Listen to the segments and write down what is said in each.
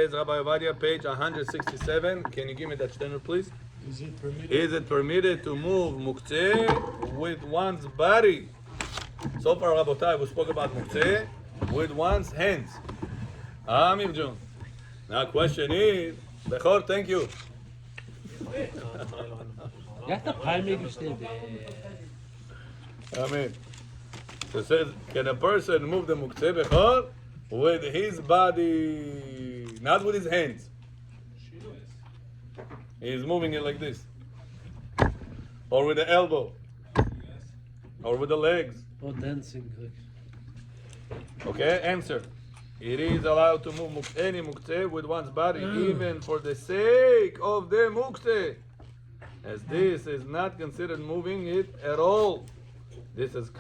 Rabbi Ovadia, page 167. Can you give me that standard, please? Is it permitted to move muktzeh with one's body? So far, Rabotai, we spoke about muktzeh with one's hands. Amir John. Now, question is, Bechor, thank you. Amen. So it says, can a person move the muktzeh Bechor with his body, not with his hands? He's moving it like this. Or with the elbow. Or with the legs. Or dancing. Okay, answer. It is allowed to move any muktzeh with one's body, even for the sake of the muktzeh, as this is not considered moving it at all. This is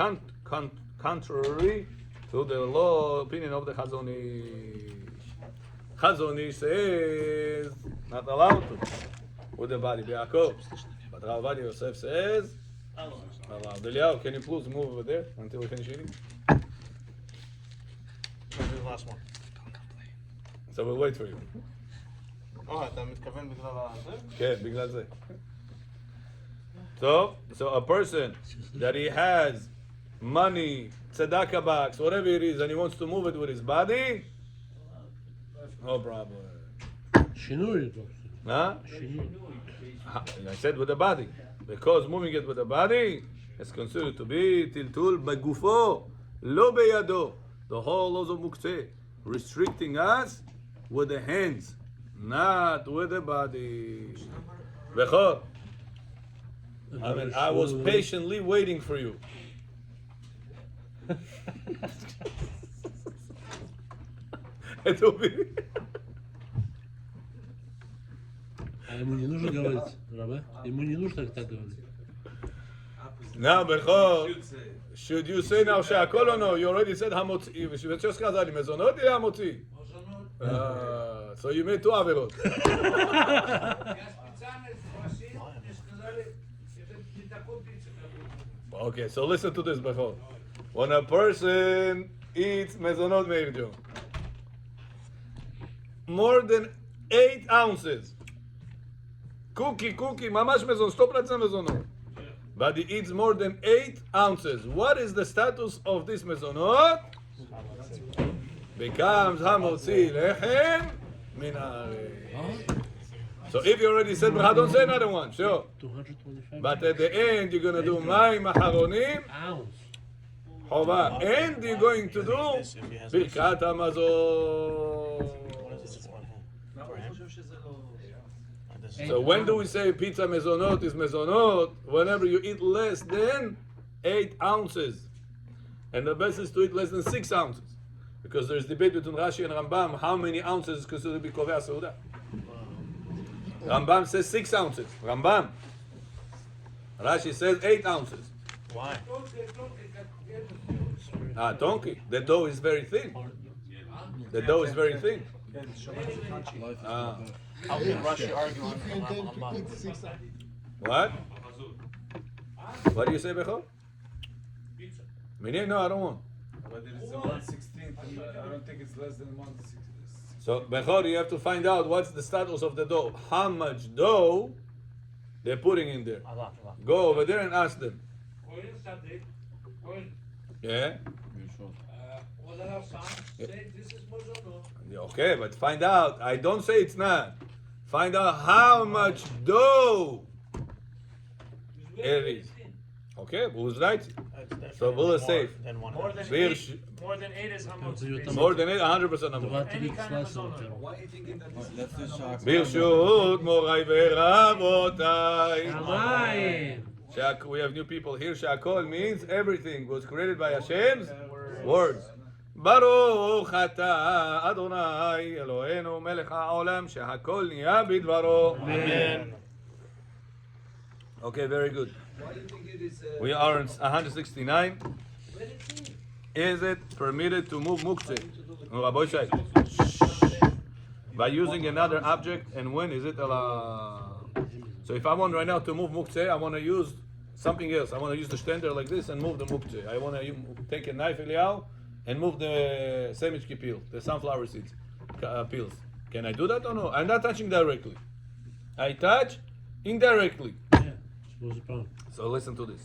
contrary to the law opinion of the Chazon. Chazon says not allowed to with the body. But Rabbi Yosef says allowed. Eliyahu, can you please move over there until we finish eating? the last one. So we'll wait for you. אתה מתכוון בגלל הזה? כן, בגלל זה. So a person that he has money, tzedakah box, whatever it is, and he wants to move it with his body, no problem. שינוי. Huh? I said with the body. Because moving it with the body is considered to be tiltul b'gufo, lo beyado. The whole laws of muktzeh restricting us with the hands, not with the body. Bechor, I was patiently waiting for you. Ему не нужно говорить, Рабе? Ему не нужно так говорить. Now, Bechor, should you say now שהכל or no? You already said המוציא, ושבצ'וס חזר לי, מזונות יהיה המוציא. So you made two עבירות. Okay, so listen to this, Bechor. When a person eats mezonot meirjo, more than 8 ounces, cookie, mamash mezon, stop לעצם מזונות. But he eats more than 8 ounces. What is the status of this mezonot? Becomes hamotzi lechem min haaretz. So if you already said bracha, don't say another one. Sure. 225. But at the end, you're going to do mayim acharonim, Ounce. chova, and you're going to do birkat hamazon. So when do we say pizza mezonot is mezonot? Whenever you eat less than 8 ounces. And the best is to eat less than 6 ounces. Because there's debate between Rashi and Rambam, how many ounces is considered to be kovea seudah. Rambam says 6 ounces. Rambam. Rashi says 8 ounces. Why? Donkey. The dough is very thin. The dough is very thin. How can Rashi argue on What? What do you say, Bechor? Pizza. No, I don't want. But there is a 1/16. I don't think it's less than 1/16. So, Bechor, you have to find out what's the status of the dough. How much dough they're putting in there. a lot. Go over there and ask them. Yeah? Okay, but find out. I don't say it's not. Find out how much dough it is. Okay, who's right? So we'll More safe. than one. More than We'll 8. More than 8 is hamotzi. More than 8, 100% number. דבר טבעי כסלאסה יותר. Why are you thinking that this is ברשות מוריי ורבותיי. המים. We have new people here. Shakol means everything was created by Hashem's words. ברוך אתה אדוני אלוהינו מלך העולם שהכל נהיה בדברו. Amen. Okay, very good. Why do you think it is? We are in 169. Is it permitted to move muktzeh? Rabbi Shai. By using another object, and when is it allowed? So if I want right now to move muktzeh, I want to use something else. I want to use the stender like this and move the muktzeh. I want to take a knife, Eliyahu, and move the semichki peel, the sunflower seeds peels. Can I do that or no? I'm not touching directly. I touch indirectly. Yeah, what's the problem? So listen to this.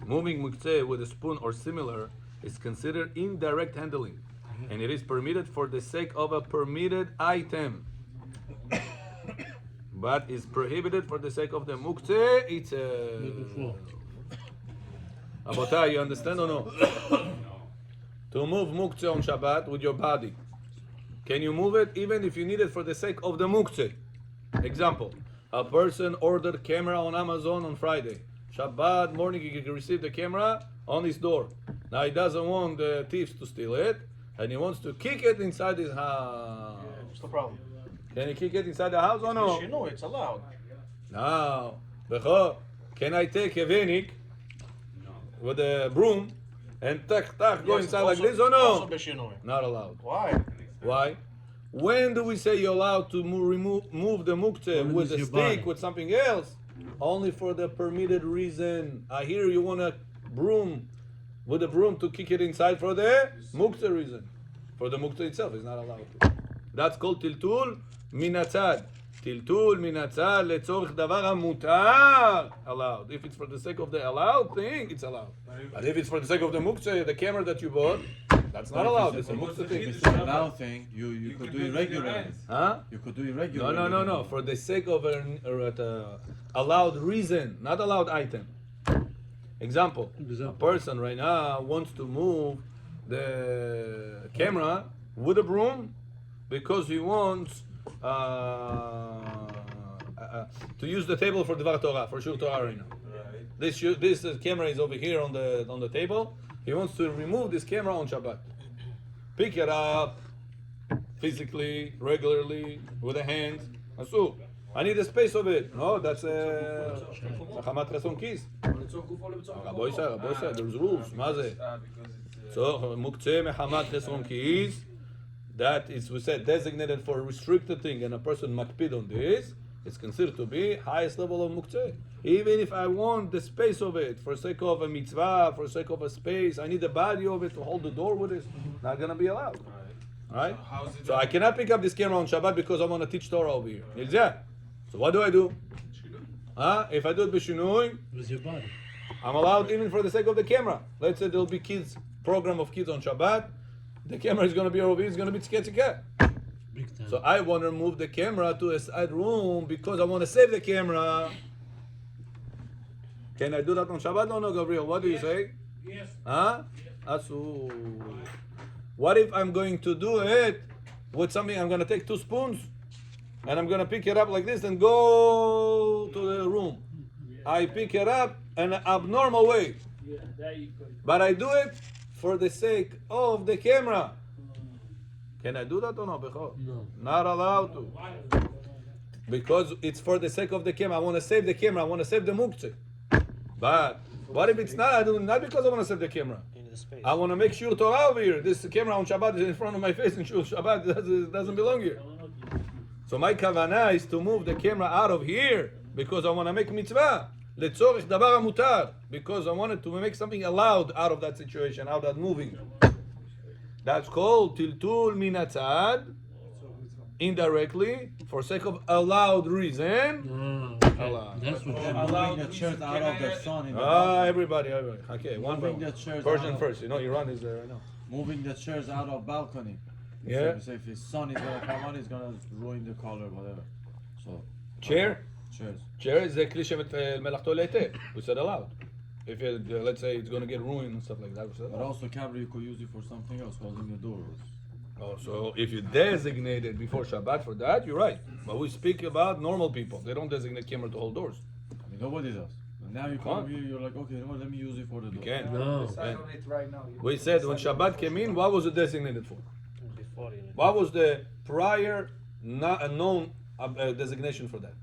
Moving muktzeh with a spoon or similar is considered indirect handling, and it is permitted for the sake of a permitted item, but is prohibited for the sake of the muktzeh itself. Abotai, you understand or no? To move muktzeh on Shabbat with your body. Can you move it even if you need it for the sake of the muktzeh? Example, a person ordered camera on Amazon on Friday. Shabbat morning he received the camera on his door. Now he doesn't want the thieves to steal it, and he wants to kick it inside his house. What's the problem? Can he kick it inside the house or no? You know it's allowed. Now, Becho, can I take a venik with a broom and go Yes, inside also- like this or also no? beshinui. Not allowed. Why? Why? When do we say you're allowed to move the muktzeh Only with with a your stick, body. with something else? Only for the permitted reason. I hear you want a broom, with a broom to kick it inside for the muktzeh reason. For the muktzeh itself, it's not allowed to. That's called tiltul minatzad. Tiltul minatzad letzorich davar hamutar. Allowed. If it's for the sake of the allowed thing, it's allowed. But if it's for the sake of the muktzeh, the camera that you bought, that's not allowed. It's a muktzeh thing. If it's an allowed thing, you could do it regularly. Huh? You could do it regularly. No. For the sake of an allowed reason, not allowed item. Example: a person right now wants to move the camera with a broom because he wants to use the table for Dvar Torah, for Shur Torah right now. This camera is over here on the table. He wants to remove this camera on Shabbat. Pick it up physically, regularly, with the hands. Asu. I need a space of it. No, that's a Hamat Rason keys. Rabbi said, there's rules. מה זה? So, muktzeh mehamat chesron keys. That is, we said, designated for a restricted thing, and a person makpid on this, it's considered to be highest level of muktzeh. Even if I want the space of it, for sake of a mitzvah, for sake of a space, I need the body of it to hold the door with it, not gonna be allowed. Alright? So I cannot pick up this camera on Shabbat because I want to teach Torah over here. So what do? If I do it b'shinui, With your body. I'm allowed even for the sake of the camera. Let's say there'll be program of kids on Shabbat. The camera is going to be over here, it's going to be tzke. Big time. So I want to move the camera to a side room because I want to save the camera. Can I do that on Shabbat or no, Gabriel? What do you say? Yes. Asu. What if I'm going to do it with something, I'm going to take 2 spoons and I'm going to pick it up like this and go to the room. I pick it up in an abnormal way. Yeah, there you go. But I do it for the sake of the camera. Can I do that or no, Becho? No. Not allowed to. Because it's for the sake of the camera. I want to save the camera. I want to save the muktzeh. But what if it's not? I do not because I want to save the camera. I want to make sure Torah over here. This camera on Shabbat is in front of my face, and Shabbat doesn't belong here. So my kavanah is to move the camera out of here because I want to make mitzvah. Letzorich davar mutar, because I wanted to make something allowed out of that situation, out of that moving. That's called tiltul minatzad, indirectly, for sake of allowed reason. Okay. Allowed. That's what They're moving the chairs out of the sun. In the Everybody. Okay, one by Moving one. the chairs Persian out. first. You know, Iran is there right now. Moving the chairs out of balcony. Yeah. So if the sun is gonna come on, it's gonna ruin the color, whatever. So Chair. chairs. Chair is a cliche with melachto leite. We said allowed. If it, let's say it's going to get ruined and stuff like that, we said But allowed. also camera, you could use it for something else, holding the doors. Oh, so if you designate it before Shabbat for that, you're right. But we speak about normal people. They don't designate camera to hold doors. I mean, nobody does. But now you come here, you're like, okay, you know what, let me use it for the door. You can't. No. Decide on it right now. You We can said when decide on Shabbat it. came in, what was it designated for? What was the prior known designation for that?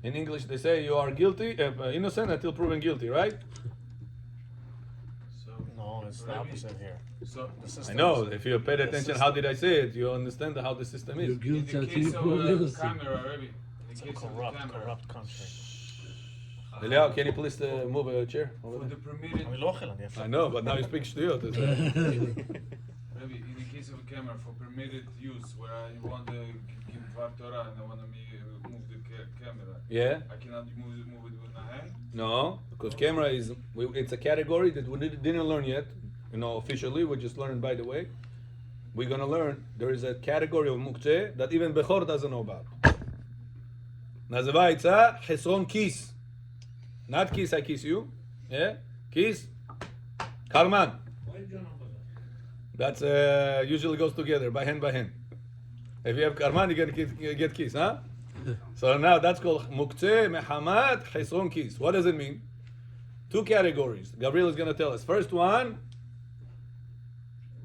In English, they say you are guilty, innocent until proven guilty, right? No, it's the opposite here. So, The I system know. is- If you paid attention, how did I say it? You understand how the system You're is. in guilty the until you case of prove a innocent. camera, Rabbi, in It's the a case of a camera, corrupt country. Eliyahu, can you please move a chair over for there? the permitted, אני לא אוכל, אני I know, but now you speak shtuyot. Rabbi, in the case of a camera for permitted use where I want to give Dvar Torah and I want to move the camera. Yeah. I cannot move it with my hand. No, because camera it's a category that we didn't learn yet. Officially, we just learned by the way. We're gonna learn there is a category of muktzeh that even Bechor doesn't know about. Nazывается Chesron Kis. Not kiss, I kiss you. Yeah? Kiss. Karman. That's usually goes together, by hand by hand. If you have karman, you get kiss, huh? So now that's called muktzeh, mehamat, chesron kis. What does it mean? Two categories. Gabriel is going to tell us. First one,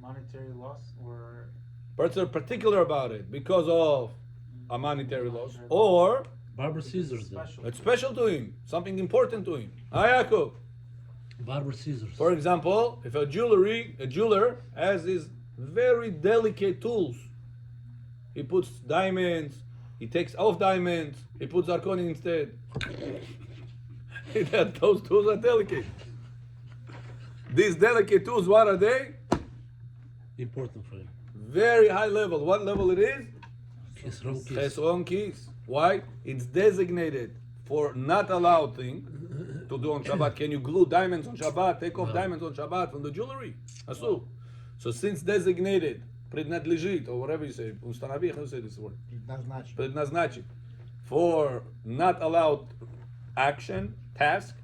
monetary loss or person are particular about it because of a monetary loss, or Barber scissors. Then. it's special to him, something important to him. Yaakov. Barber scissors. For example, if a jeweler has these very delicate tools, he puts diamonds, he takes off diamonds, he puts zirconia instead. Those tools are delicate. These delicate tools, what are they? Important for him. Very high level. What level it is? Chesron Kis. Chesron Kis. Why? It's designated for not allowed thing to do on Shabbat. Can you glue diamonds on Shabbat? Take off diamonds on Shabbat from the jewelry? Asur. So since designated, преднадлежит, or whatever you say, установи, how you say this word? Предназначит. For not allowed action, task,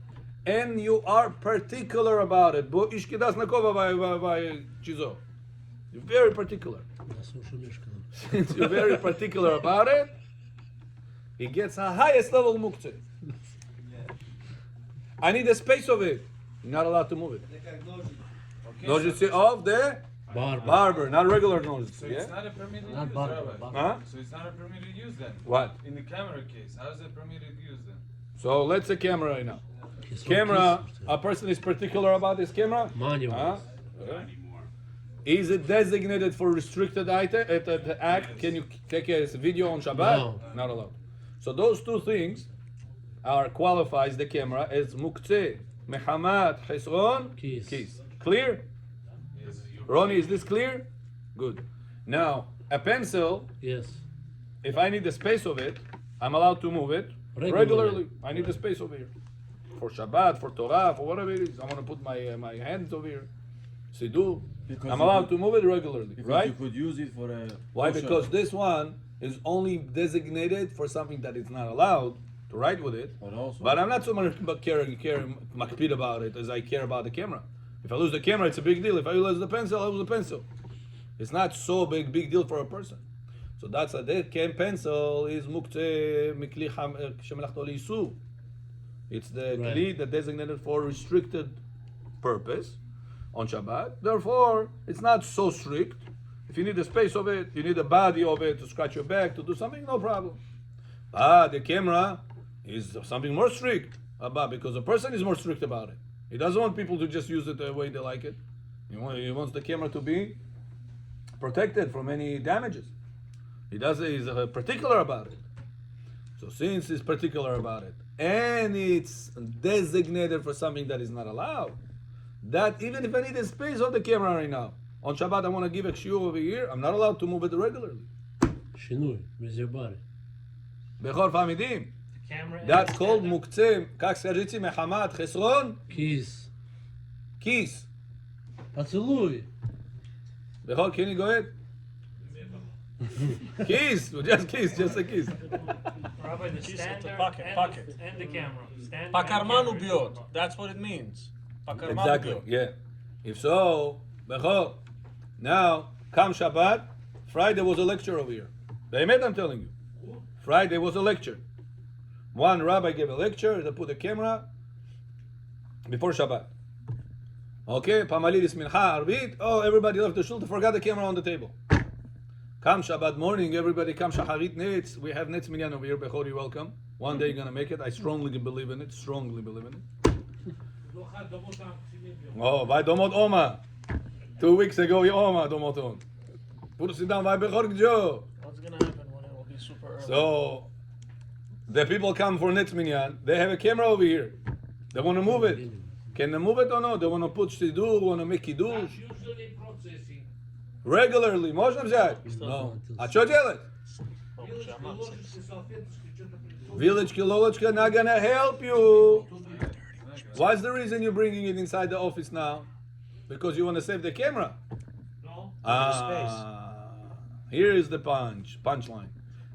and you are particular about it. Bo ishkidas nakova by chizo. You're very particular. Since you're very particular about it, he gets a highest level muktzeh. I need a space of it. You're not allowed to move it. Notice of the barber, not regular notice. So Yeah? it's not a permitted Not use, barber, Rabbi. barber. Huh? So it's not a permitted use then. What? In the camera case, how is it permitted use then? So let's say camera right now. Chesron Camera, Kis. a person is particular about this camera? Manual. Huh? Is it designated for restricted item at the act? Can you take a video on Shabbat? No. Not allowed. So those two things qualifies the camera as muktzeh, mehamat, chesron, Kis. Clear? Ronnie, is this clear? Good. Now, a pencil, Yes. if I need the space of it, I'm allowed to move it Regularly. I need the space over here. For Shabbat, for Torah, for whatever it is. I want to put my hands over here. Siddur. Because I'm you allowed could- to move it regularly, Because right? you could use it for a. Why? kosher. Because this one is only designated for something that is not allowed to write with it. But also. But I'm not so much makpid about it as I care about the camera. If I lose the camera, it's a big deal. If I lose the pencil, I lose the pencil. It's not so big deal for a person. So that's a dead pencil is muktzeh mikli shemelachto lisu. It's the Right. kli that designated for restricted purpose on Shabbat. Therefore, it's not so strict. If you need the space of it, you need the body of it to scratch your back, to do something, no problem. But the camera is something more strict about because the person is more strict about it. He doesn't want people to just use it the way they like it. He wants the camera to be protected from any damages. He's particular about it. So since he's particular about it, and it's designated for something that is not allowed, that even if I need a space on the camera right now, on Shabbat I want to give a shiur over here, I'm not allowed to move it regularly. Shinui. Mezebare. Bechor famidim. The camera. That's and called stand-up. muktzeh, как скажите, mehamat, chesron, Kis. kis. Поцелуй. Bechor, can you go ahead? Kiss, just a kiss. Rabbi, the Kiss stander at the pocket, and, pocket. and the camera. Stand Pakarmanu and camera. biot. That's what it means. Pakarmanu Exactly, biot. yeah. If so, Bechor, now, come Shabbat, Friday was a lecture over here. באמת, I'm telling you. Friday was a lecture. One rabbi gave a lecture, they put a camera before Shabbat. Okay, Pamalidis Mincha, Arvit, oh, everybody left the shul, forgot the camera on the table. Come Shabbat morning, everybody come Shacharit Netz. We have Netz Minyan over here, Bechor, you're welcome. One day you're going to make it. I strongly believe in it, Oh, by Domot Oma. 2 weeks ago, you Oma, Domot On. Put sit down by Bechor Gjo. What's gonna happen when it will be super early? So, the people come for Netz Minyan. They have a camera over here. They want to move it. Can they move it or no? They want to put Siddur, want to make Kiddush. Usually processing. Regularly, можно взять? No. А что делать? Village Kilolочka not gonna help you. What's the reason you're bringing it inside the office now? Because you want to save the camera? No. Here is the punchline.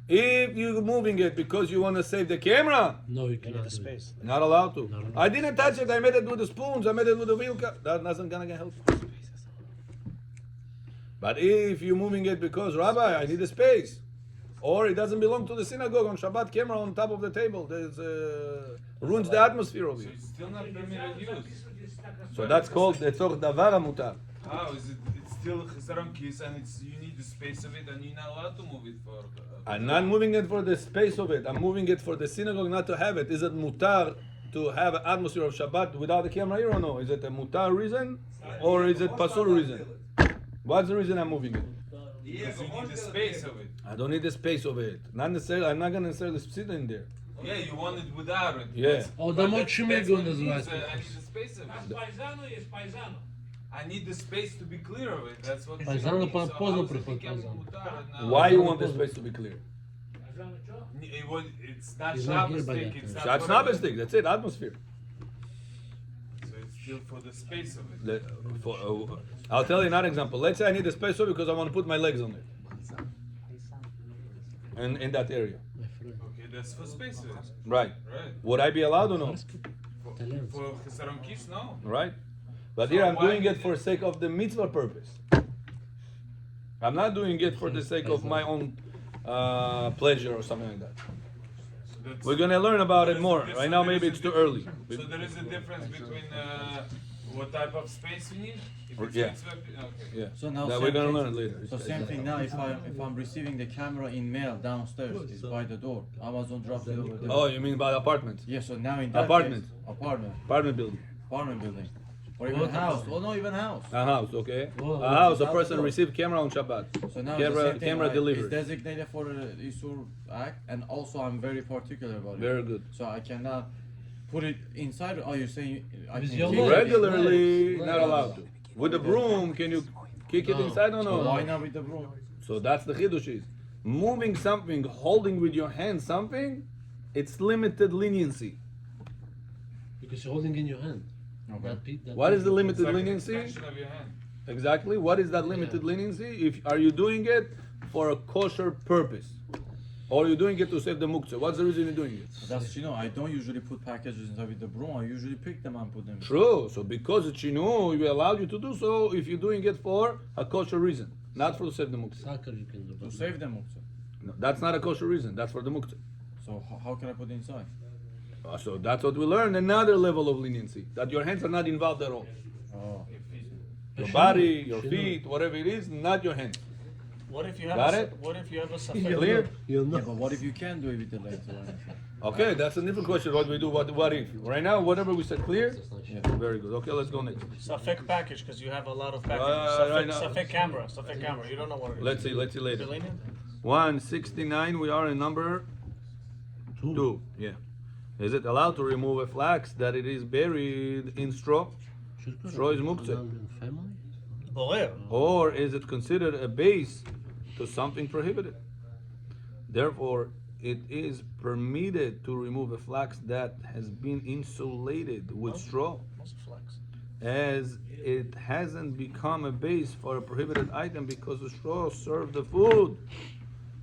If you're moving it because you want to save the camera, No, you You cannot need the do it. space. not allowed to. Not allowed. I didn't touch it. I made it with the spoons. I made it with the wheel. That doesn't gonna help. But if you're moving it because Rabbi, I need a space, or it doesn't belong to the synagogue on Shabbat, camera on top of the table, there's ruins the atmosphere over So here. it's still not permitted use. So that's called לצורך דבר המותר. How is it? It's still Chazon kiss, and you need the space of it, and you're not allowed to move it for. I'm not moving it for the space of it. I'm moving it for the synagogue not to have it. Is it mutar to have an atmosphere of Shabbat without the camera here or no? Is it a mutar reason or is it pasul reason? What's the reason I'm moving it? Because you need the space of it. I don't need the space of it. Not necessarily. I'm not gonna necessarily sit in there. Yeah, you want it without it. Yeah. O, But da that's- moći that's go what it nazvati. means, I need the space of it. Paisano jest paisano. I need the space to be clear of it. That's what. Paisano it means. pa So pozno how is it prihod become paisano. mutar and now- Why you want the space to be clear? Paisano čo? It's not He's not here by Shabbos that it's time. not That's whatever. not mistake. That's it. Atmosphere. So it's still for the space of it. I'll tell you another example. Let's say I need a space over because I want to put my legs on it. And in that area. My friend. Okay, that's for space of it. Right. Right. Would I be allowed or no? Italians. For Chazon kiss, no. Right? But So here I'm why doing did it for sake of the mitzvah purpose. I'm not doing it for the sake of my own pleasure or something like that. That's- We're gonna learn about there it is- more. there- Right so now, there maybe is a it's too difference- early. So there is a difference between what type of space you need. If it's Yeah. mitzvah, okay. Yeah. So now That same we're gonna thing- learn later. So same thing now. If I'm receiving the camera in mail downstairs, it's by the door. Amazon drops it over there. Oh, you mean by apartment? Yeah. So now in that Apartment. case, apartment Building. building, or even house. Oh no, even house. A house, okay? Oh, A house, a house person door. received camera on Shabbat. So now Camera- it's the same thing, camera right? delivered. It's designated for the Isur Act, and also I'm very particular about it. Very good. So I cannot put it inside. Oh, you're saying I With can your kick it? leg. Regularly, Right. not allowed to. With the broom, can you kick it No. inside or So why no? not with the broom? So that's the chidush is. Moving something, holding with your hand something, it's limited leniency. Because you're holding in your hand. Okay. What is the It's limited like an leniency? extension of your hand. Exactly. What is that limited leniency? If are you doing it for a kosher purpose, or you're doing it to save the muktzah? What's the reason you're doing it? That's I don't usually put packages inside with the broom. I usually pick them and put them. True. So because it's chinu, we allowed you to do so if you're doing it for a kosher reason, not for to save the muktzah. Soccer you can do. To save them also. No, that's not a kosher reason. That's for the muktzah. So how can I put it inside? So that's what we learn. Another level of leniency that your hands are not involved at all. Oh. Your body, your feet, whatever it is, not your hands. What if you have Got a, it? What if you have a You'll safek? Clear? know. You'll Yeah, know. but what if you can do it with the legs or anything? Okay, that's a different question. What we do? What if? Right now, whatever we said clear. That's not Yeah. shit. Very good. Okay, let's go next. Safek package because you have a lot of right packages. now- Safek camera. Safek camera. You don't know what it is. Let's see Is later. it lenient? 169. We are in number 2. Yeah. Is it allowed to remove a flax that it is buried in straw, Straw is muktzah. Family? Borer. or is it considered a base to something prohibited? Therefore, it is permitted to remove a flax that has been insulated with straw, What's a flex? as it hasn't become a base for a prohibited item because the straw served the food,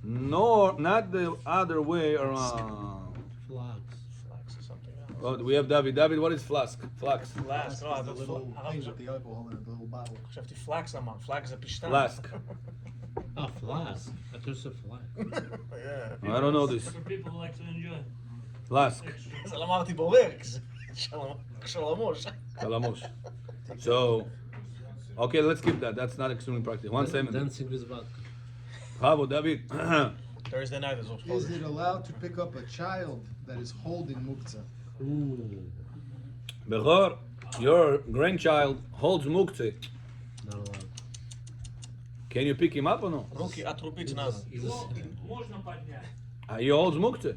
nor not the other way around. Flags. Flex is something else. Oh, we have David. David, what is flask? Flax. Flask. No, the the little things with flask. the alcohol in it, the little bottle. חשבתי פלאקס אמר, פלאקס זה פשטן. Flask. Ah, flask. I thought you said flag. Yeah. I don't know this. For people who like to enjoy. Flask. אז לא אמרתי בורר, כי זה שלמוש. Kalamosh. So, okay, let's keep that. That's not extremely practical. 170. Dancing with vodka. Bravo, David. Thursday night is also Is it allowed to pick up a child that is holding muktzah? Ooh. Bechor, your grandchild holds muktzeh. Not allowed. Can you pick him up or no? руки отрубить надо. He's a sin. Можно поднять. He holds muktzeh.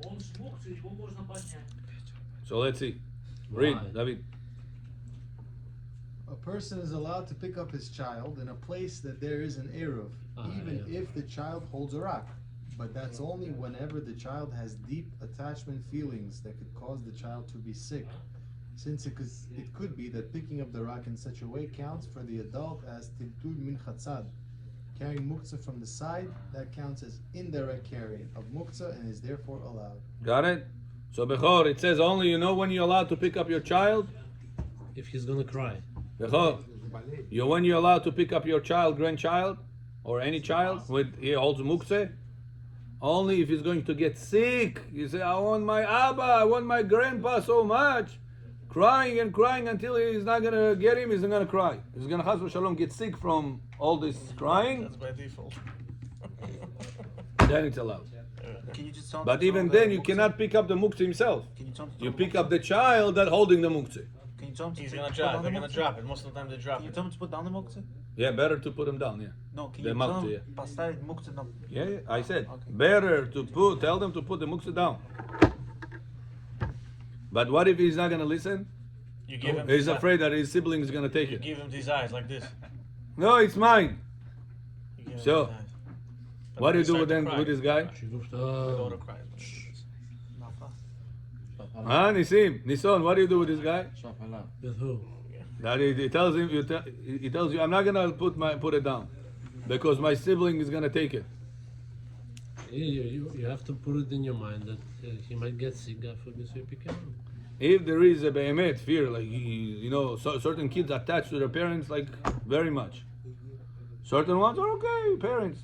Он смукся, его можно поднять. So let's see. Read, Why? David. A person is allowed to pick up his child in a place that there is an eruv, even if the child holds a rock. But that's only whenever the child has deep attachment feelings that could cause the child to be sick. Since it could be that picking up the rock in such a way counts for the adult as tiltul min chatzad. Carrying muktzah from the side, that counts as indirect carrying of muktzah and is therefore allowed. Got it? So Bechor, it says only when you're allowed to pick up your child. If he's gonna cry. Bechor, when you're allowed to pick up your child, grandchild, or any child, he holds muktzah. Only if he's going to get sick. You say, I want my Abba, I want my grandpa so much. Crying and crying until he's not going to get him, he's not going to cry. He's going to, chas v'shalom, get sick from all this crying. That's by default. Then it's allowed. Can you just tell But even then, you cannot pick up the muktzah himself. You pick up the child that holding the muktzah. Can you tell him to He's put gonna down drop. the They're gonna muktzah? drop it. Most of the time they drop Can you it. tell him to put down the muktzah? Yeah, better to put him down, yeah. No, can The you tell muktzah, him поставить muktzah down? Yeah, I said, Okay. better to tell them to put the muktzah down. But what if he's not going to listen? You give him. He's these afraid that his sibling is going to take You it. give him these eyes like this. No, it's mine. You give him So, these eyes. But What do you then do they with start them, to cry. with this guy? She goes, They go to oh. cry. Huh, Nisim? Nison, what do you do with this guy? With who? That he tells him, he tells you, I'm not gonna put it down, because my sibling is gonna take it. You have to put it in your mind that he might get sick, God forbid, so you pick him up. If there is a behemet fear, like certain kids attached to their parents, like very much. Certain ones are okay, parents.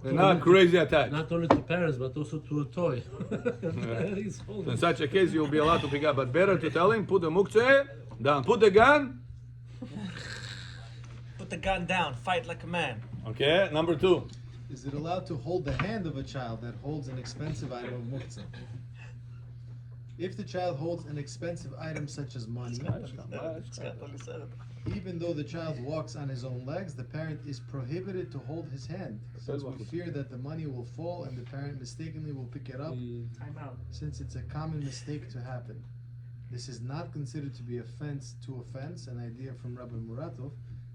They're not crazy attached. Not only to parents, but also to a toy. He's So holding. in such a case, you'll be allowed to pick up, but better to tell him, put the muktzeh down, put the gun. Put the gun down. Fight like a man. Okay, number 2. Is it allowed to hold the hand of a child that holds an expensive item of muktzah? If the child holds an expensive item such as money, even though the child walks on his own legs, the parent is prohibited to hold his hand, since we fear that the money will fall and the parent mistakenly will pick it up, Time out. since it's a common mistake to happen. This is not considered to be offense, an idea from Rabbi Moretov.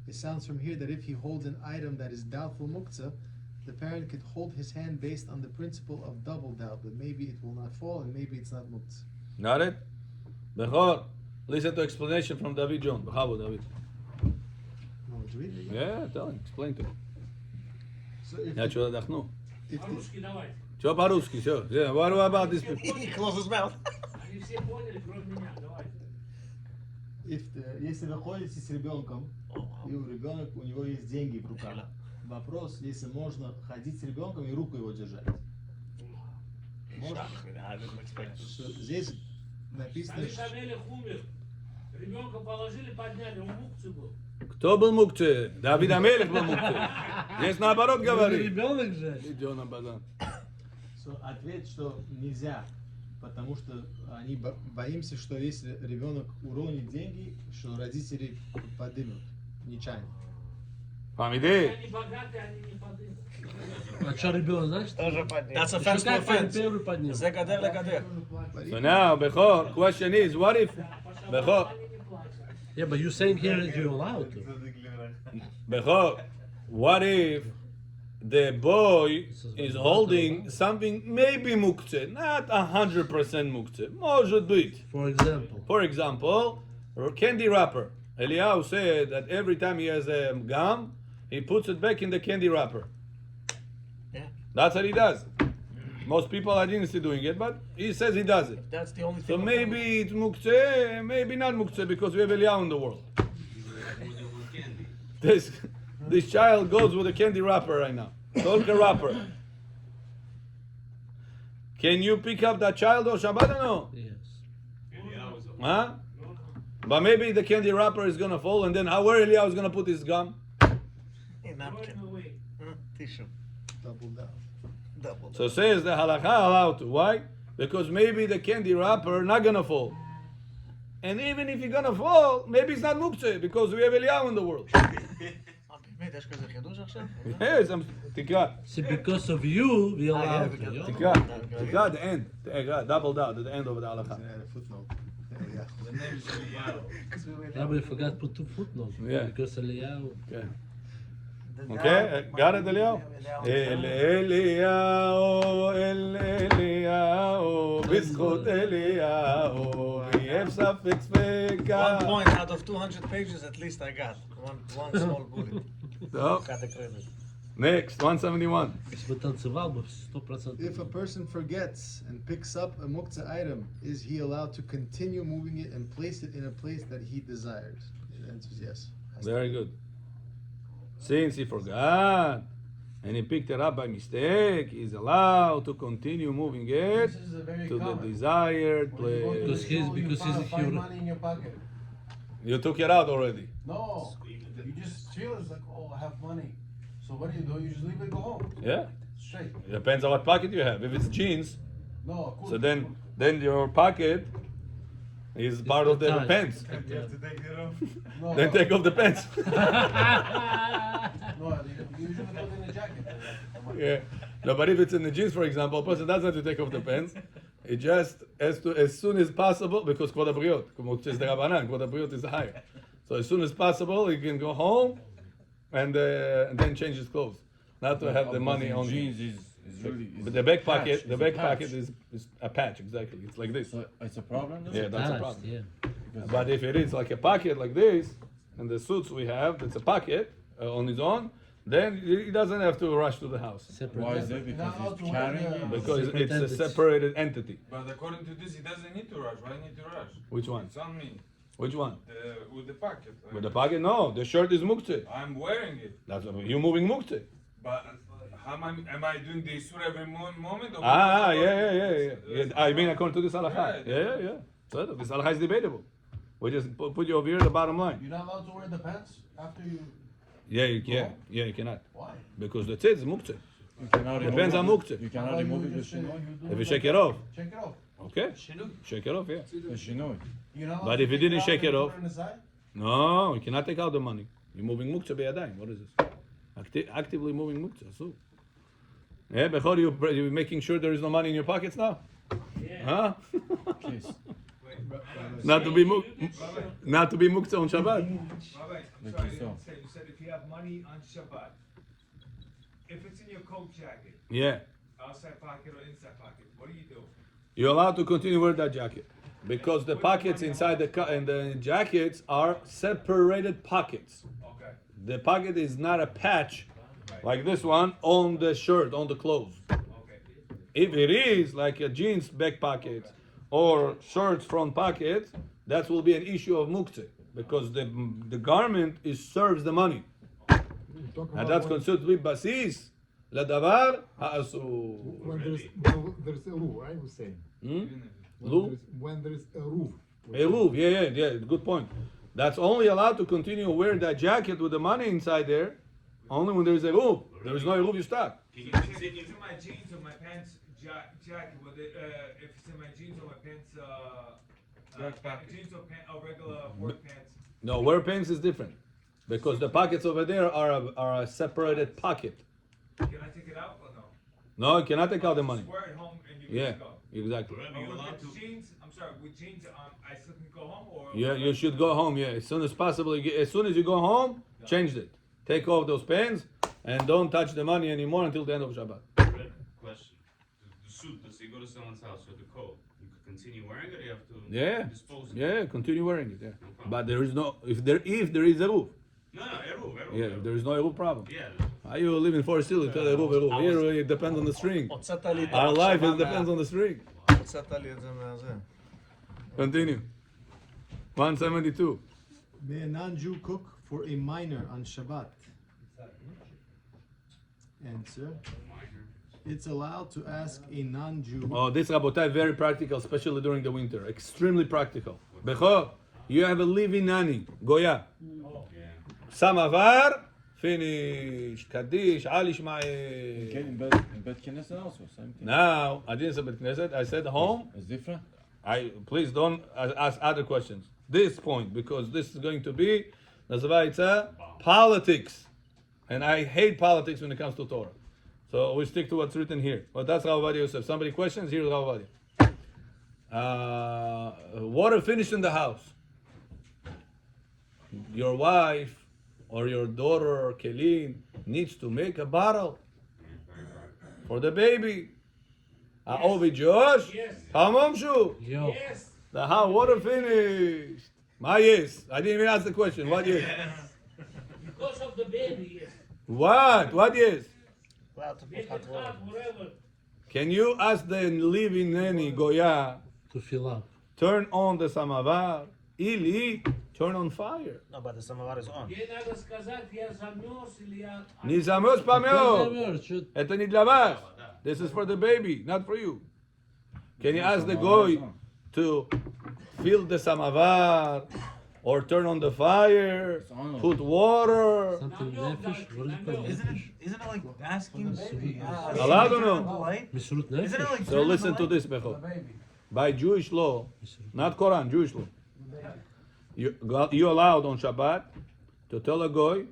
It sounds from here that if he holds an item that is doubtful muktzah, the parent could hold his hand based on the principle of double doubt, that maybe it will not fall and maybe it's not muktzah. Got it? Bechor, listen to explanation from David John. Bravo, David. No, it's really- Yeah, tell him, explain to him. So if Yeah, the, что отдохну. if the, По-русски давай. Что по-русски, все. Yeah, what about this people? He closes his mouth. Они все поняли, кроме меня. Давай. если вы ходите с ребенком, и у ребенка у него есть деньги в руках, вопрос, если можно ходить с ребенком и руку его держать. Можно? I didn't expect this. Что здесь написано, Когда Шамелех умер, ребенка положили, подняли, он мукцы был. Кто был мукце? Давид Амелех был мукце. Здесь наоборот говорит. Ребенок же. Идем на базар. ответ, что нельзя, потому что они боимся, что если ребенок уронит деньги, что родители подымут нечаянно. Помидей. Они богатые, они не подымут. А что ребенок, знаешь? That's offense to offense. Первый поднял. זה גדר לגדר. So now, Bechor, question is, what if, Bechor, Они не платят. Yeah, but you're saying here that you're allowed to. Bechor, what if the boy is holding something maybe muktzeh, not 100% muktzeh, может быть. For example. For example, a candy wrapper. Eliyahu said that every time he has a gum, he puts it back in the candy wrapper. Yeah. That's what he does. Most people are didn't see doing it, but he says he does it. That's the only So thing. maybe it's muktzeh, maybe not muktzeh, because we have Eliyahu in the world. This child goes with a candy wrapper right now. Tolka wrapper. Can you pick up that child on Shabbat or no? Yes. Huh? But maybe the candy wrapper is gonna fall, and then where Eliyahu is gonna put his gum? Hey, Throw napkin. it away. Tissue. Double down. Double. So says the halakha allowed to. Why? Because maybe the candy wrapper not gonna fall. And even if it's gonna fall, maybe it's not muktzeh, because we have Eliyahu in the world. באמת, יש כזה חידוש עכשיו? Yes, תקרא. See, because of you, we allowed to. תקרא, the end. תקרא, double down, the end of the halakha. Add a footnote. The name is Eliyahu. Rabbi forgot to put two footnotes. Yeah. Because Eliyahu. Okay. The Okay, down- got it, Eliyahu? El Eliyahu, El Eliyahu, בזכות אליהו, ויהיה ספק ספקה. 1 point out of 200 pages at least I got. One small bullet. טוב, Got the credit. next, 171. בתנצבל ב-100%. If a person forgets and picks up a muktzah item, is he allowed to continue moving it and place it in a place that he desired? The answer is yes. Very good. Since he forgot and he picked it up by mistake, he's allowed to continue moving it This is a very to the common. desired When you go to place. the school, because you he's find here. money in your pocket. You took it out already. No, you just feel it's like, oh, I have money. So what do? You just leave it, go home. Yeah. Straight. It depends on what pocket you have. If it's jeans, No, cool. so then your pocket is part of the tight. pants. You have to take it off. No, Then take off the pants. No, you usually put it in a jacket. Yeah. No, but if it's in the jeans, for example, a person doesn't have to take off the pants. It just has to, as soon as possible, because Kvod HaBriot, כמו שיש דרבנן, Kvod HaBriot is higher. So as soon as possible, he can go home and then change his clothes. Not to have the money on jeans is really. But the back patch, pocket, it's the a back patch. pocket is a patch, exactly. It's like this. So it's a problem. then? Yeah, that's a Patched, problem. yeah. But if it is like a pocket like this, and the suits we have, it's a pocket on its own, then he doesn't have to rush to the house. Separate. Why is it? You're not Because allowed he's to wear carrying the- it. Because Separate it's a entities. separated entity. But according to this, he doesn't need to rush. Why need to rush? Which one? It's on me. Which one? With the pocket. With the pocket? No, the shirt is muktzeh. I'm wearing it. That's what you're moving muktzeh. But how am I doing the isur every moment? Or Yeah. I mean, according to this halakha. Yeah. Yeah. So this halakha is debatable. We just put you over here at the bottom line. You're not allowed to wear the pants after you. Yeah, you cannot. Why? Because the tzitz is muktzeh. You cannot remove Depends it. on muktzeh. You How cannot about remove you it with just, shinoi. do If you it shake like it off. that? Shake it off. Okay? Shake it off, yeah. With shinoi. You're not allowed But to if you take didn't out shake and it put off- on the side? No, you cannot take out the money. You're moving muktzeh beyadayim. What is this? Actively moving muktzeh. So. Yeah, Bechor, you're making sure there is no money in your pockets now? Yeah. Huh? Please. Not to be muktzeh on Shabbat. Rabbi, I'm sorry, I so. didn't say. You said if you have money on Shabbat, if it's in your coat jacket, Yeah. outside pocket or inside pocket, what do you do? You're allowed to continue wear that jacket. Because the pockets inside and the jackets are separated pockets. Okay. The pocket is not a patch like this one on the shirt, on the clothes. Okay. If it is like a jeans back pocket or shirts front pocket, that will be an issue of muktzeh because the garment serves the money. And that's considered to be basis ladavar ha'asur. When there's a roof, I was saying. Lu? When there is a roof. A roof, yeah, good point. That's only allowed to continue wearing that jacket with the money inside there, only when there is a roof. There is no roof, you stop. If it's in my jeans or my pants jacket, if it's in my jeans or my pants, jeans or regular work pants. No, wear pants is different because the pockets over there are a separated pocket. Can I take it out or no? No, you cannot take out the money. Just wear it home and you Yeah, can go. exactly. But with jeans, I'm sorry, with jeans, I still can go home or? Yeah, you should go home. Yeah, as soon as possible. As soon as you go home, change it. Take off those pants and don't touch the money anymore until the end of Shabbat. Question: the suit, let's say you go to someone's house or the coat, you could continue wearing it, or you have to Yeah, dispose of it? yeah, continue wearing it. Yeah, but there is no if there is a roof. No, Eru. Yeah, if there is no roof problem. Yeah. How you live in Forest Hill? You tell a roof. Here it depends on the string. הוצאת לי את Our life המחשבה depends on the string. הוצאת לי את זה מהזה. Continue. 172. May a non-Jew cook for a minor on Shabbat? Answer. It's allowed to ask a non-Jew. Oh, this Rabotai, very practical, especially during the winter. Extremely practical. Bechor, you have a living nanny, Goya. Samavar, finish. Kaddish, Ali Okay, Shma'e. in bed Knesset also, same thing. Now, I didn't say Bet Knesset, I said home. It's different. Please don't ask other questions. This point, because this is going to be, politics. And I hate politics when it comes to Torah. So we stick to what's written here. But that's Rav Ovadia Yosef. Somebody questions? Here's Rav Ovadia. water finished in the house. Your wife or your daughter or Kelin needs to make a bottle for the baby. Ovi Josh, Yes. Hamamshu. Yo. Yes. The hot water finished. My yes. I didn't even ask the question. What yes? Because of the baby, yes. What? What yes? Allowed to put Make it hot water. hot, whatever. Can you ask the living nanny Goya To fill up. turn on the samovar? Или turn on fire. No, but the samovar is on. Ей надо сказать, я замерз или я... Не замерз, померз. Замерз, чё- Это не для вас. This is for the baby, not for you. Can you ask the goy to fill the samovar or turn on the fire, put water? Something nefesh. What is it called? Nefesh? Isn't it like asking? Allowed or no? Polite? Misrut Isn't it nefesh. like So listen to this, Bechor. By Jewish law, not Quran, Jewish law, you allowed on Shabbat to tell a goy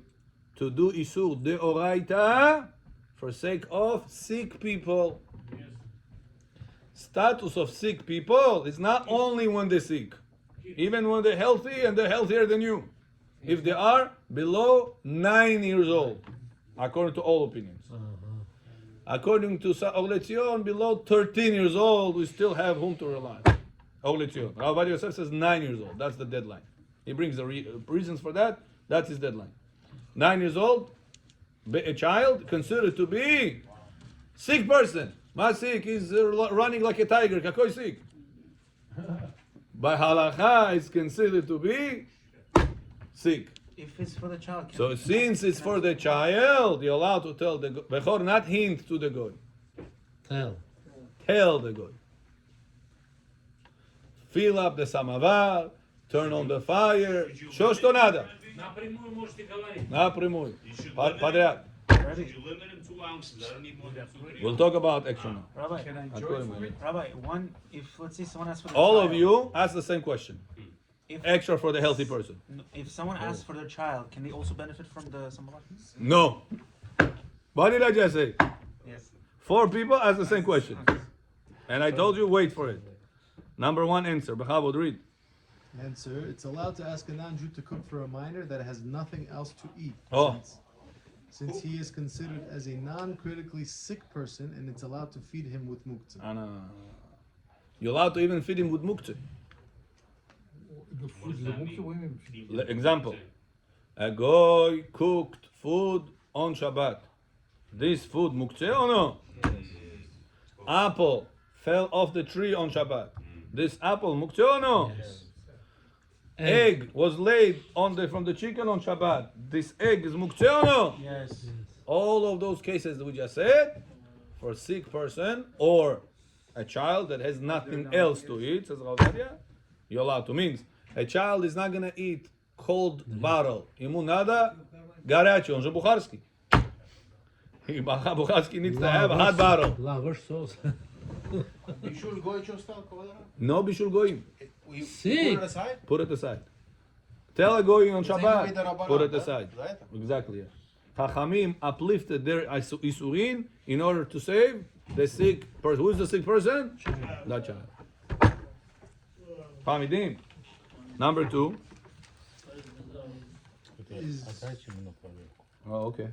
to do isur deoraita for sake of sick people. Status of sick people is not only when they're sick, even when they're healthy and they're healthier than you. If they are below 9 years old, according to all opinions. According to Oletzion, below 13 years old, we still have whom to rely on. Oletzion. Rabbi Yosef says 9 years old. That's the deadline. He brings the reasons for that. That's his deadline. 9 years old, a child considered to be sick person. My sick is running like a tiger. Kakoi sick. By halacha, it's considered to be sick. If it's for the child. So since it's for the child, you're allowed to tell the Bechor, not hint to the goy. Tell. Tell the goy. Fill up the samovar, turn on the fire. Что что надо? Напрямую можете говорить. Напрямую. You should Подряд. limit it. You limit him 2 ounces. I don't need more than 2 We'll talk about extra now. Rabbi, Rabbi, one, if let's say someone asks for the All child, of you ask the same question. if, Extra for the healthy person. if someone asks for their child, can they also benefit from the samovar? No. What did I just say? Yes. 4 people ask the same question. And I told you, wait for it. Number 1 answer. Bechavod, read. Answer: it's allowed to ask a non-Jew to cook for a minor that has nothing else to eat. Oh. Since he is considered as a non-critically sick person, and it's allowed to feed him with muktzah. No. You're allowed to even feed him with muktzah. The food, the muktzah, what do you mean? Example. A goy cooked food on Shabbat. This food muktzeh or no? Apple fell off the tree on Shabbat. This apple muktzeh or no? Egg was laid from the chicken on Shabbat. This egg is muktzeh or no? Yes. All of those cases that we just said, for a sick person or a child that has nothing else to eat, says Ovadia, you're allowed to. Means a child is not gonna eat cold bottle. Ему надо горячий, он же бухарский. Бухарский needs to have a hot bottle. Lavash sauce. Bishul goy style, No bishul goyim. we Sick. put it aside. Put it aside. Tell a goy on Same Shabbat. with the Rabbanan, Put it huh? aside. Right? Exactly. Yeah. Chachamim uplifted their isurin in order to save the sick person. Who is the sick person? That child. Hamidim. Number 2. Oh, okay.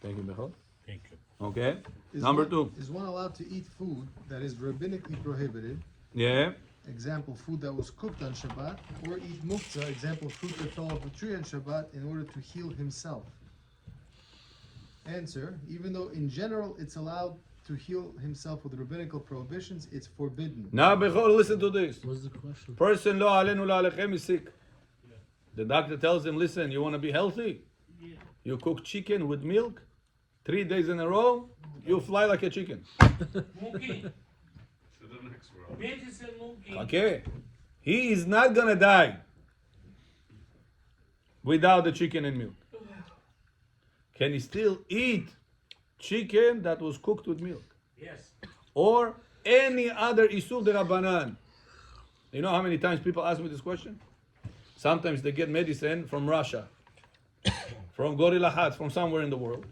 Thank you, Bechor. Thank you. Okay. Is Number one- 2. Is one allowed to eat food that is rabbinically prohibited? Yeah. Example, food that was cooked on Shabbat, or eat muktzah, example, fruit that fell off a tree on Shabbat, in order to heal himself. Answer: even though in general it's allowed to heal himself with rabbinical prohibitions, it's forbidden. Now, Bechor, listen to this. What's the question? Person lo alenu la alechem is sick. The doctor tells him, listen, you want to be healthy? You cook chicken with milk 3 days in a row, you fly like a chicken. Муки. To the next world. Медицин муки. Okay. He is not gonna die without the chicken and milk. Can he still eat chicken that was cooked with milk? Yes. Or any other isur de rabbanan? You know how many times people ask me this question? Sometimes they get medicine from Russia, from Gorilla Hats, from somewhere in the world.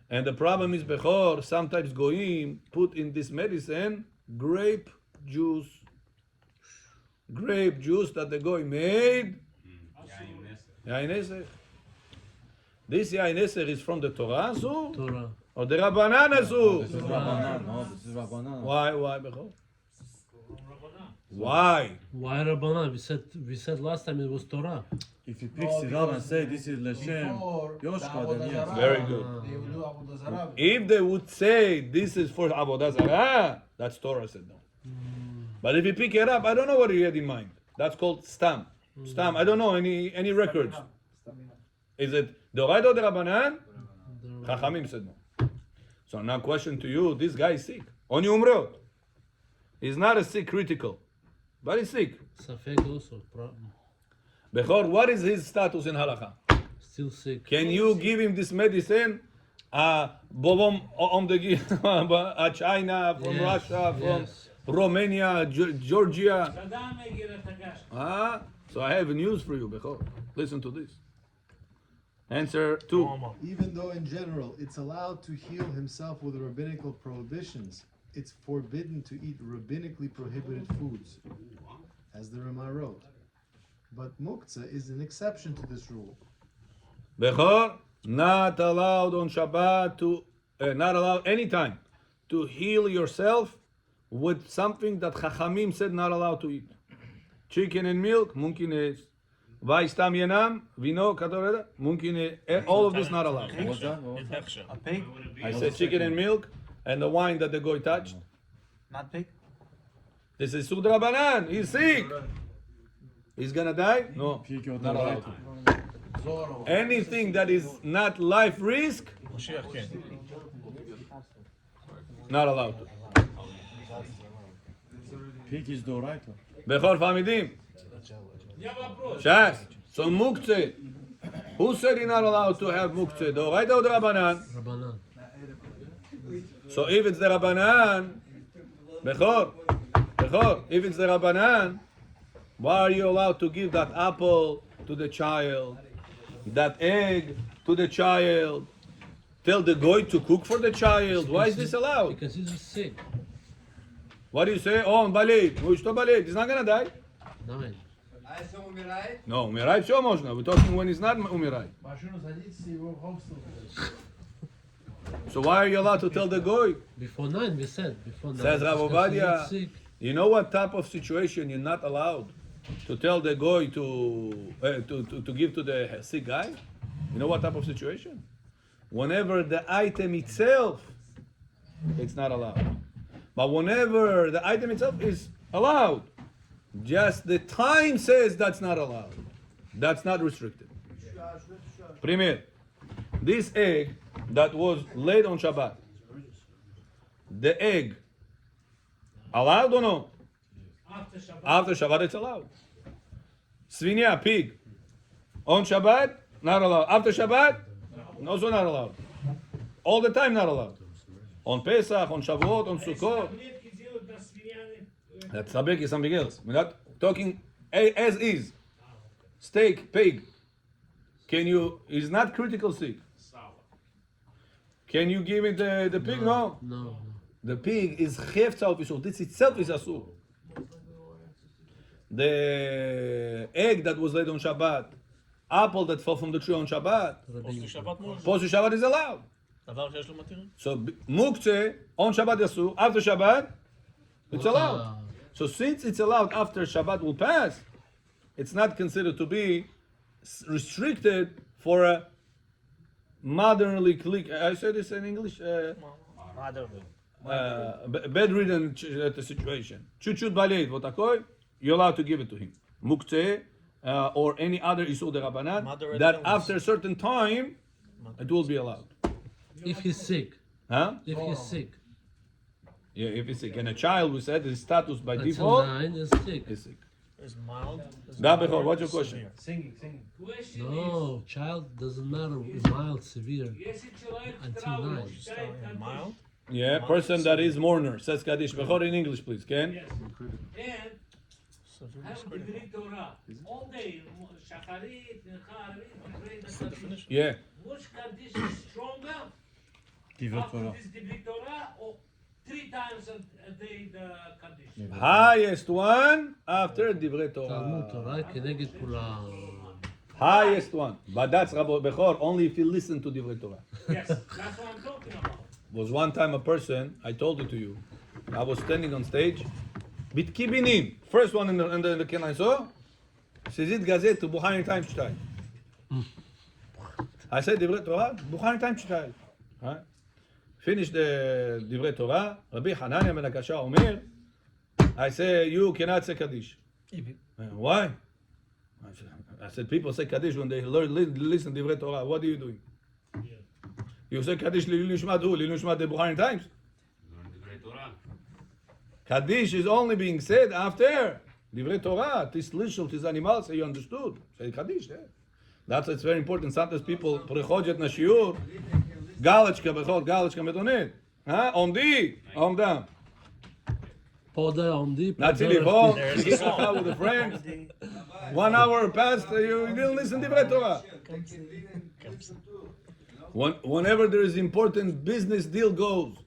And the problem is, Bechor, sometimes Goyim put in this medicine grape juice. grape juice that the goy made. Yain Eser. This Yain Eser is from the Torah, so? Torah. Or the Rabbanan, so? This is Rabbanan. No, this is Rabbanan. Why, Bechor? Why? Why Rabbanan? We said last time it was Torah. If he picks it up and say this is Leshem Before the Yoshka, Avodah then yes. Zarah, Very good. They would do Avodah Zarah. If they would say this is for Avodah Zarah, that's Torah said no. But if you pick it up, I don't know what you had in mind. That's called stam. Stam. I don't know any records. Is it Doraita or the Rabbanan? Chachamim said no. So now question to you: this guy is sick. Oni umrot. He's not a sick critical, but he's sick. Safek also. Bechor, what is his status in halacha? Still sick. Can you give him this medicine? Bobom on the China, from Russia, from Romania, Georgia. So I have news for you, Bechor. Listen to this. Answer 2. Even though in general it's allowed to heal himself with rabbinical prohibitions, it's forbidden to eat rabbinically prohibited foods, as the Rama wrote. But muktzah is an exception to this rule. Bechor, not allowed on Shabbat to, not allowed anytime to heal yourself with something that Chachamim said not allowed to eat. Chicken and milk, mumkin is. Vaistam yenam, vino, katoreda, mumkin is. All of this not allowed. What's that? A pig? I said chicken and milk and the wine that the goy touched. Not pig? This is Sudra Banan. He's sick. He's gonna die? No, not allowed. Anything that is not life risk, not allowed. Pig is Doraita. Bechor Famidim. Shas. So muktzeh. Who said he's not allowed to have muktzeh? The Oraita or the Rabbanan? Rabbanan. So if it's the Rabbanan, Bechor, if it's the Rabbanan, why are you allowed to give that apple to the child, that egg to the child, tell the goy to cook for the child? Why is this allowed? Because he's sick. What do you say? Oh, Balit. He's not gonna die. Nine. No, umirai все можно. We're talking when he's not umirai. So why are you allowed to tell the goy? Before 9, we said. Before 9. Says Rabbi because Ovadia, he's sick. you know what type of situation you're not allowed to tell the goy to give to the sick guy? You know what type of situation? Whenever the item itself, it's not allowed. But whenever the item itself is allowed, just the time says that's not allowed. That's not restricted. Primer, this egg that was laid on Shabbat, the egg, allowed or no? After Shabbat it's allowed. Svinya, pig, on Shabbat, not allowed. After Shabbat, also not allowed. All the time not allowed. On Pesach, on Shavuot, on Sukkot. That sabek is something else. We're not talking as is. Steak, pig. Can you? Is not critical sick. Can you give it the pig? No. No. The pig is chefza of isur. This itself is asur. The egg that was laid on Shabbat, apple that fell from the tree on Shabbat, post Shabbat is allowed. So muktzeh on Shabbat asur. After Shabbat, it's allowed. So since it's allowed after Shabbat will pass, it's not considered to be restricted for a modernly click. I say this in English. Bedridden situation. Chuchut baleit votakoy. You're allowed to give it to him. Muktzeh or any other isur de Rabbanan that after a certain time it will be allowed. If he's sick. Huh? If he's sick. Yeah, if he's sick. And a child, we said, his status by Until default 9 is sick. is sick. Is mild. Bechor, what's your question? Singing. No, child doesn't matter. Mild, severe. Until 9. Mild? Yeah, person that is mourner. Says Kaddish. Bechor in English, please. Ken? Yes. And have Divrei Torah all day. Shacharit, Necharit, Yeah. which condition is stronger? Divrei After Torah. this Divrei Torah or 3 times a day the Kaddish. Highest one after Divrei תלמוד Torah. תורה כנגד כולם. Highest one. But that's Rabbi Bechor only if you listen to Divrei Torah. Yes, that's what I'm talking about. Was one time a person, I told it to you, I was standing on stage, Bitki Binim, first one in the can I saw, Sizit Gazet to Bukhari Time Shtay. I said Divrei Torah, Bukhari Time Shtay. Finish the Divrei Torah, Rabbi Hanania ben Akasha Omer, I say, you cannot say Kaddish. Why? I said, people say Kaddish when they listen to Divrei Torah. What are you doing? You say Kaddish Lilul Nishmat who? Lilul Nishmat the Bukhari Times? Learn the great Torah. Kaddish is only being said after Divrei Torah. Tis lishul, tis animal, so you understood. Say Kaddish, yeah. That's it's very important. Sometimes people prechojet na shiur, galachka bechot, galachka medonet. Omdi, omdam. פודה עומדי, Natzili home, get out with a friend. 1 hour passed, you didn't listen to Divrei Torah. Whenever there is important business deal goes,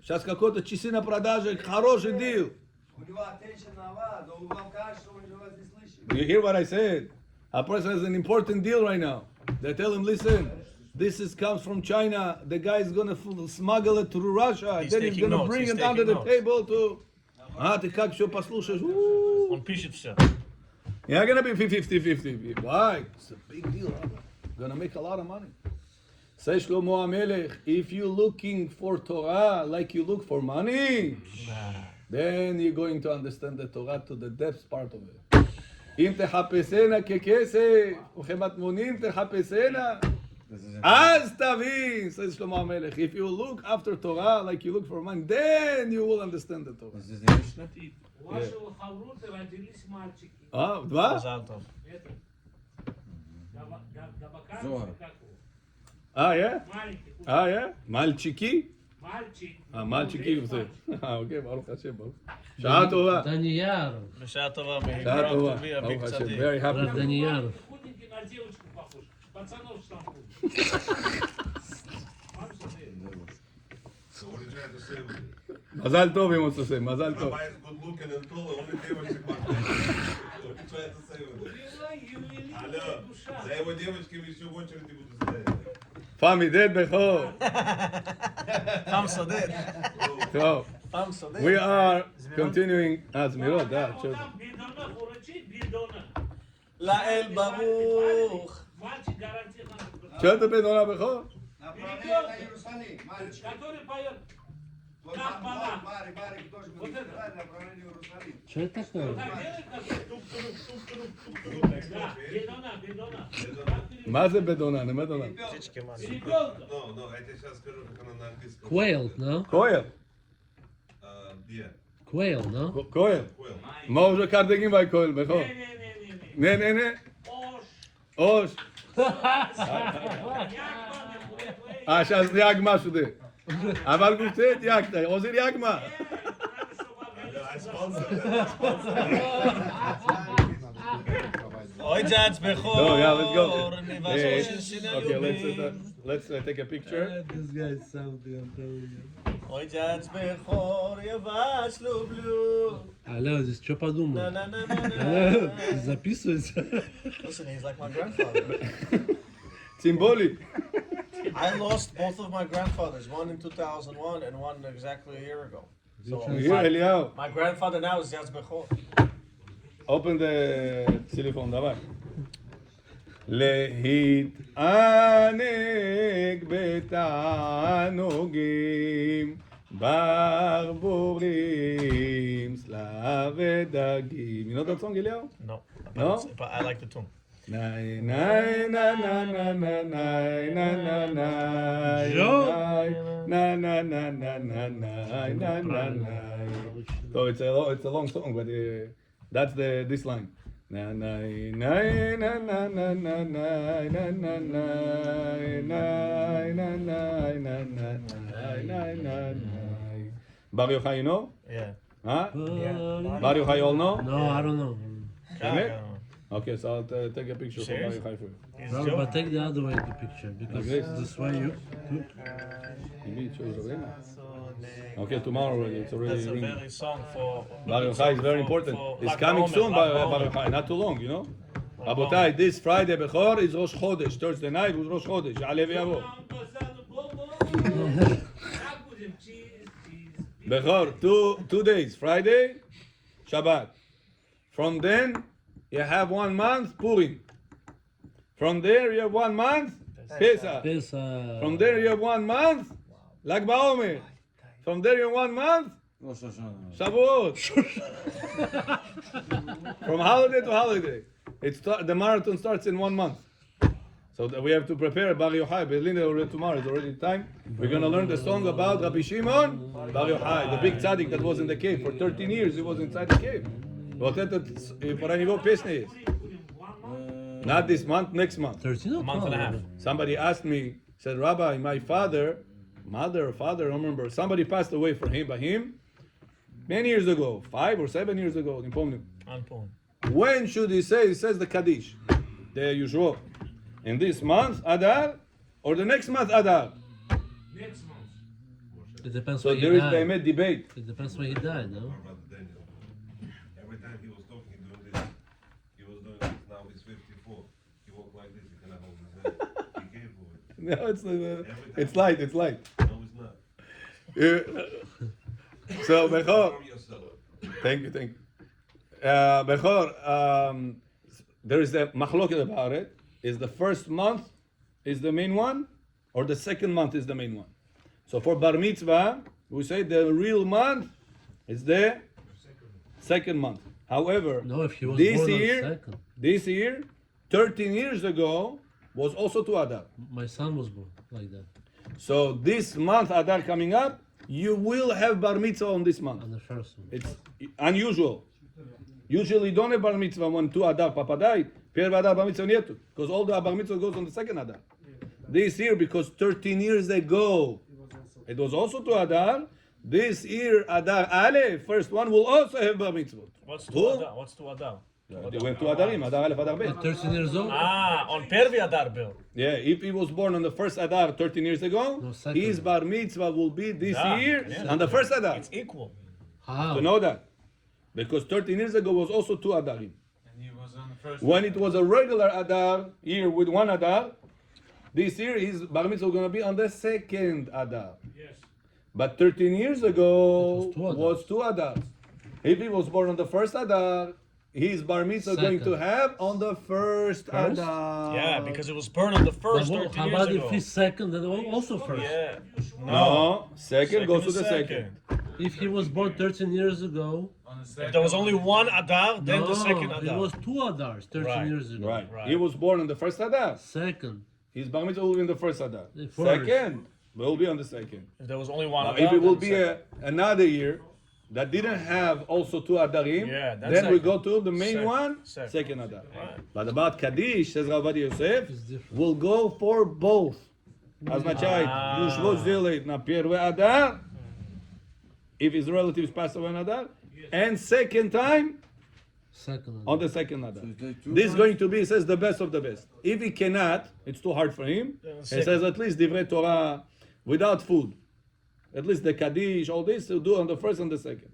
сейчас какой-то часы на продаже, хороший deal. You hear what I said? A person has an important deal right now. They tell him, listen, this comes from China. The guy is going to smuggle it through Russia. Then he's going to bring it under the table to... ты как все послушаешь? Он пишет все. You're going to be 50-50. Why? It's a big deal. Going to make a lot of money. Says Shlomo HaMelech, if you're looking for Torah like you look for money, then you're going to understand the Torah to the depths part of it. אם תחפשנה ככסף, וכמטמונים תחפשנה, אז תבין, says Shlomo HaMelech. If you look after Torah like you look for money, then you will understand the Torah. Вашего хаврута родились мальчики. Два? Это. Зор. Yeah? Маленький. Yeah? מלצ'יקי? Мальчик. מלצ'יקי זה. אוקיי, ברוך השם, ברוך. שעה טובה. דניאר. בשעה טובה. שעה טובה. ברוך השם. Very happy. דניאר. Худенький на девочку похож. Пацанов штампует. מזל טוב אם עושה, מזל טוב. За его девочками еще в очереди буду стоять. פעם עידד בכור. פעם סודד. טוב. פעם סודד. We are continuing. זמירות, אותם בידונה חורצ'ית, בידונה. לאל ברוך. Мальчик гарантированно. שואל את הבן עונה בכור? Который поет. Как баба. Вот это. Что это такое? Так делает, как да, бедона, бедона. מה זה בדונה? אני מדונה. Ребенка. Но, я тебе сейчас скажу, как она на английском. קווייל, לא? כהל. Где? קווייל, לא? כהל. מה הוא שקרדגים בי כהל בכור? Не-не-не-не. נה. Ош. אוש. שאז יאג משהו דה. אבל גופתית יאגת, עוזר יאגמה. אוי ג'אדס בכור. No, yeah, let's go. ניבש של שינה Okay, יובים. let's take a picture. This guy is something, I'm telling you. אוי ג'אדס בכור יבש לובלו. Алло, здесь что подумал? נה נה נה נה Алло, נה. записывается? Listen, he's like my grandfather. סימבולי. I lost both of my grandfathers, one in 2001 and one exactly a year ago. So Here, אליהו. my grandfather now is Yaz Bechor. Open the telephone, דבר. להתענג בתענוגים, ברבורים, סלב ודגים. You know that song, אליהו? No, No? but I like the tune. Nay, nay, na, na, na, na, nay, na, na, nay, na, na, na, na, na, nay, na, na, nay. So it's a long song, but that's this line. Na, nay, nay, na, na, na, na, nay, na, na, nay, nay, na, nay, na, na, nay, nay, na, nay. Bar Yochai, you know? Yeah. Huh? Bar Yochai, you all know? No, I don't know. Amen? Okay, so I'll take a picture for Bar Yochai for you. No, but take the other way the picture because Like this? this way you. You need to show the Okay, tomorrow already. It's already That's a ringing. very song for. Baruch Chai is very important. It's coming soon, Baruch Chai. Not too long, you know. Rabotai, this Friday Bechor is Rosh Chodesh. Thursday night was Rosh Chodesh. Ya'aleh v'yavo. Bechor, 2 days. Friday, Shabbat. From then, you have 1 month, Purim. From there, you have 1 month, Pesach. From there, you have 1 month, Lag BaOmer. From there, you have 1 month, Rosh Hashanah. Shavuot. From holiday to holiday. The marathon starts in 1 month. So we have to prepare Bar Yochai. Berlin already tomorrow. It's already time. We're going to learn the song about Rabbi Shimon Bar Yochai, the big tzaddik that was in the cave. For 13 years, he was inside the cave. Not this month, next month. 13? A month and a half. Somebody asked me, said, Rabbi, my father, mother or father, I don't remember, somebody passed away by him many years ago, 5 or 7 years ago. in Purim. When should he say? He says the Kaddish, the usual. In this month, Adar, or the next month, Adar. Next month. It depends So when there he is died. the debate. It depends when he died, no? Every time he was talking, doing this, he was doing this. Now he's 54. He walked like this. He cannot hold his head. Be careful with it. No, it's light. It's light. No, it's not. So Bechor, From yourself. thank you. Bechor, there is a machloket about it. Is the first month is the main one, or the second month is the main one? So for bar mitzvah, we say the real month is the second month. However, No, if he was this born on year, second. 13 years ago, was also to Adar. My son was born like that, So this month Adar coming up, you will have bar mitzvah on this month. on the first one. It's unusual. Usually don't have bar mitzvah when 2 Adar Papa died. Pierre Adar bar mitzvah nietu. Because all the bar mitzvah goes on the second Adar. This year, because 13 years ago, it was also to Adar. This year, Adar Aleph, first one, will also have bar mitzvah. What's Who? Adar? What's to Adar? They went to Adarim, Adar Aleph, Adar Bet. 13 years old? On Pervi Adar bill. Yeah, if he was born on the first Adar 13 years ago, No, second. his bar mitzvah will be this Yeah, year yeah. on the first Adar. It's equal. How? To know that. Because 13 years ago was also 2 Adarim. And he was on the first. When it was a regular Adar year with 1 Adar, this year his bar mitzvah was going to be on the second Adar. Yes. But 13 years ago It was was 2 Adars. If he was born on the first Adar, his bar mitzvah going to Second. have on the first First? Adar. Yeah, because it was burned on the first But 13 how years about ago. if he's second and also first? Yeah. No, second goes to is the second. If he was born 13 years ago, On the If second there was only one Adar, then no, the second it Adar. was 2 Adars 13 Right. years ago. Right. Right. He was born on the first Adar. Second. His bar mitzvah will be in the first Adar. The first. Second will be on the second. If there was only one Now, Adar, if it will then be second. another year that didn't have also 2 Adarim, Yeah, that's then we second. go to the main Second. one, Second. second Adar. Right. But about Kaddish, says Ovadia Yosef, It's different. will go for both. Означает, Yushvo сделает на первый Adar, if his relatives pass away on Adar, and second time Second. on the second Adar. So the This is going to be, he says, the best of the best. If he cannot, it's too hard for him. He says at least Divrei Torah without food. At least the Kaddish, all this, he'll do on the first and the second.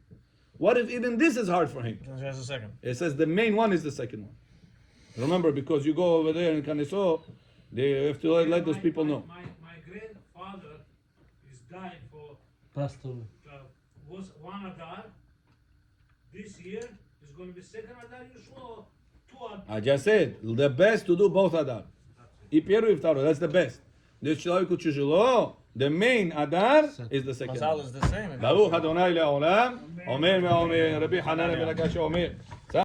What if even this is hard for him? Just a second. It says the main one is the second one. Remember, because you go over there in Kaneso, they have to let those people know. My grandfather is dying for Passed away. was 1 Adar. This year is going to be second Adar. You saw 2 Adar. I just said, the best to do both Adar. И первый, и второй, that's the best. This человеку тяжело, the main Adar is the second. Mazal is the same. ברוך אדוני לעולם, אומר ואומר, רבי חנן בן הקש אומר.